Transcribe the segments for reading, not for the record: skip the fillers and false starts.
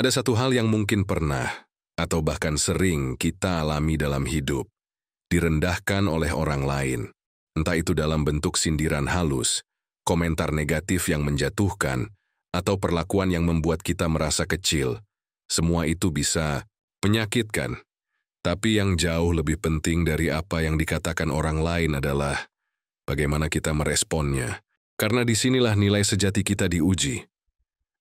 Ada satu hal yang mungkin pernah, atau bahkan sering kita alami dalam hidup, direndahkan oleh orang lain. Entah itu dalam bentuk sindiran halus, komentar negatif yang menjatuhkan, atau perlakuan yang membuat kita merasa kecil. Semua itu bisa menyakitkan. Tapi yang jauh lebih penting dari apa yang dikatakan orang lain adalah bagaimana kita meresponnya. Karena disinilah nilai sejati kita diuji.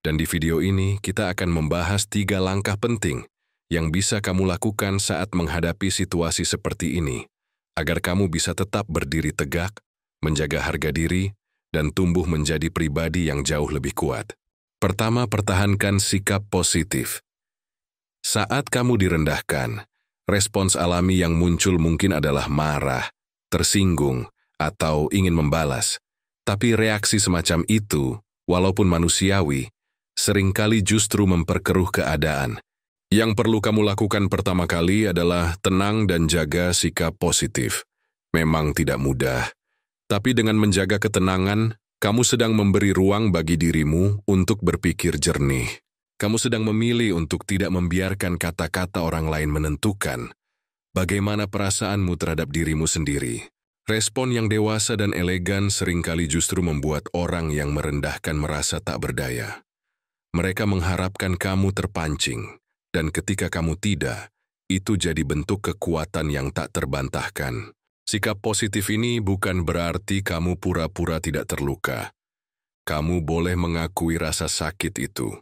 Dan di video ini, kita akan membahas 3 langkah penting yang bisa kamu lakukan saat menghadapi situasi seperti ini, agar kamu bisa tetap berdiri tegak, menjaga harga diri, dan tumbuh menjadi pribadi yang jauh lebih kuat. Pertama, pertahankan sikap positif. Saat kamu direndahkan, respons alami yang muncul mungkin adalah marah, tersinggung, atau ingin membalas. Tapi reaksi semacam itu, walaupun manusiawi, seringkali justru memperkeruh keadaan. Yang perlu kamu lakukan pertama kali adalah tenang dan jaga sikap positif. Memang tidak mudah, tapi dengan menjaga ketenangan, kamu sedang memberi ruang bagi dirimu untuk berpikir jernih. Kamu sedang memilih untuk tidak membiarkan kata-kata orang lain menentukan bagaimana perasaanmu terhadap dirimu sendiri. Respon yang dewasa dan elegan seringkali justru membuat orang yang merendahkan merasa tak berdaya. Mereka mengharapkan kamu terpancing, dan ketika kamu tidak, itu jadi bentuk kekuatan yang tak terbantahkan. Sikap positif ini bukan berarti kamu pura-pura tidak terluka. Kamu boleh mengakui rasa sakit itu,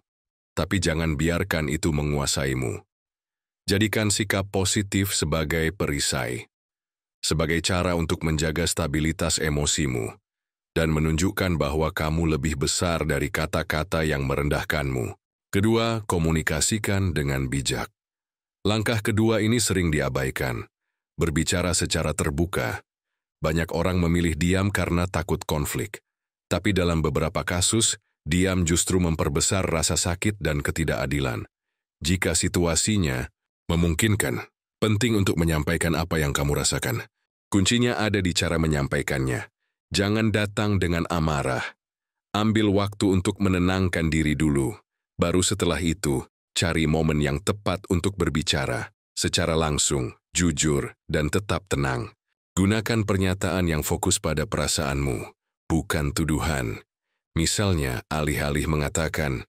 tapi jangan biarkan itu menguasaimu. Jadikan sikap positif sebagai perisai, sebagai cara untuk menjaga stabilitas emosimu, dan menunjukkan bahwa kamu lebih besar dari kata-kata yang merendahkanmu. Kedua, komunikasikan dengan bijak. Langkah kedua ini sering diabaikan. Berbicara secara terbuka. Banyak orang memilih diam karena takut konflik. Tapi dalam beberapa kasus, diam justru memperbesar rasa sakit dan ketidakadilan. Jika situasinya memungkinkan, penting untuk menyampaikan apa yang kamu rasakan. Kuncinya ada di cara menyampaikannya. Jangan datang dengan amarah. Ambil waktu untuk menenangkan diri dulu. Baru setelah itu, cari momen yang tepat untuk berbicara, secara langsung, jujur, dan tetap tenang. Gunakan pernyataan yang fokus pada perasaanmu, bukan tuduhan. Misalnya, alih-alih mengatakan,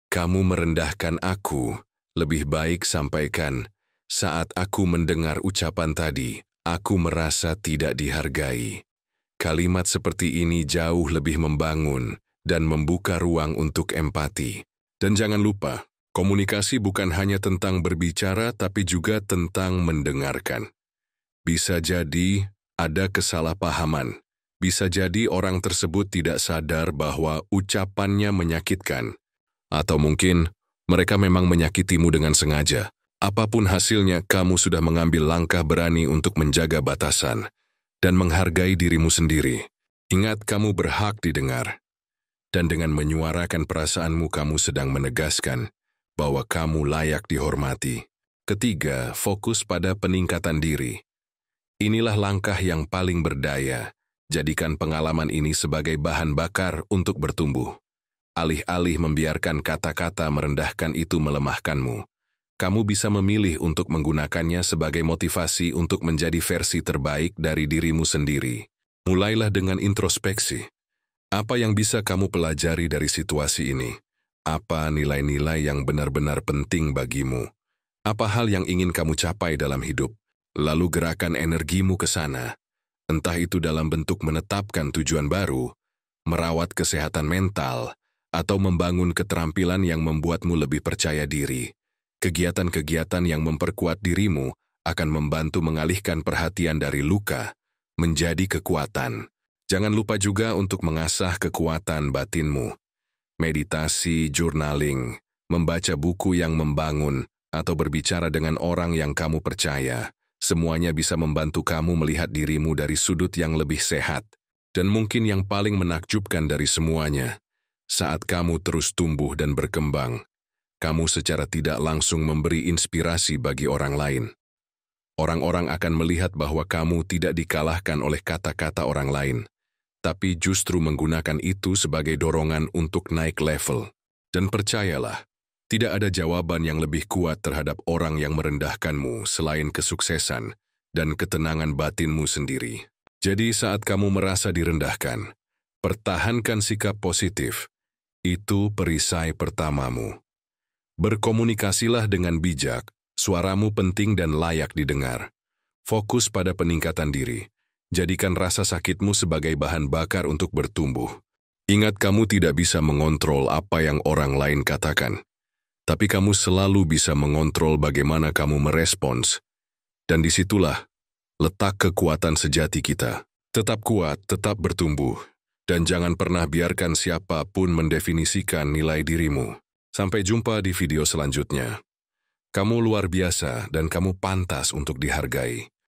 "Kamu merendahkan aku," lebih baik sampaikan, "Saat aku mendengar ucapan tadi, aku merasa tidak dihargai." Kalimat seperti ini jauh lebih membangun dan membuka ruang untuk empati. Dan jangan lupa, komunikasi bukan hanya tentang berbicara tapi juga tentang mendengarkan. Bisa jadi ada kesalahpahaman. Bisa jadi orang tersebut tidak sadar bahwa ucapannya menyakitkan. Atau mungkin mereka memang menyakitimu dengan sengaja. Apapun hasilnya, kamu sudah mengambil langkah berani untuk menjaga batasan dan menghargai dirimu sendiri. Ingat, kamu berhak didengar. Dan dengan menyuarakan perasaanmu, kamu sedang menegaskan bahwa kamu layak dihormati. Ketiga, fokus pada peningkatan diri. Inilah langkah yang paling berdaya. Jadikan pengalaman ini sebagai bahan bakar untuk bertumbuh. Alih-alih membiarkan kata-kata merendahkan itu melemahkanmu, kamu bisa memilih untuk menggunakannya sebagai motivasi untuk menjadi versi terbaik dari dirimu sendiri. Mulailah dengan introspeksi. Apa yang bisa kamu pelajari dari situasi ini? Apa nilai-nilai yang benar-benar penting bagimu? Apa hal yang ingin kamu capai dalam hidup? Lalu gerakan energimu ke sana. Entah itu dalam bentuk menetapkan tujuan baru, merawat kesehatan mental, atau membangun keterampilan yang membuatmu lebih percaya diri. Kegiatan-kegiatan yang memperkuat dirimu akan membantu mengalihkan perhatian dari luka menjadi kekuatan. Jangan lupa juga untuk mengasah kekuatan batinmu. Meditasi, journaling, membaca buku yang membangun, atau berbicara dengan orang yang kamu percaya. Semuanya bisa membantu kamu melihat dirimu dari sudut yang lebih sehat. Dan mungkin yang paling menakjubkan dari semuanya, saat kamu terus tumbuh dan berkembang, kamu secara tidak langsung memberi inspirasi bagi orang lain. Orang-orang akan melihat bahwa kamu tidak dikalahkan oleh kata-kata orang lain, tapi justru menggunakan itu sebagai dorongan untuk naik level. Dan percayalah, Tidak ada jawaban yang lebih kuat terhadap orang yang merendahkanmu selain kesuksesan dan ketenangan batinmu sendiri. Jadi saat kamu merasa direndahkan, pertahankan sikap positif. Itu perisai pertamamu. Berkomunikasilah dengan bijak, suaramu penting dan layak didengar. Fokus pada peningkatan diri. Jadikan rasa sakitmu sebagai bahan bakar untuk bertumbuh. Ingat, kamu tidak bisa mengontrol apa yang orang lain katakan. Tapi kamu selalu bisa mengontrol bagaimana kamu merespons. Dan disitulah letak kekuatan sejati kita. Tetap kuat, tetap bertumbuh. Dan jangan pernah biarkan siapapun mendefinisikan nilai dirimu. Sampai jumpa di video selanjutnya. Kamu luar biasa dan kamu pantas untuk dihargai.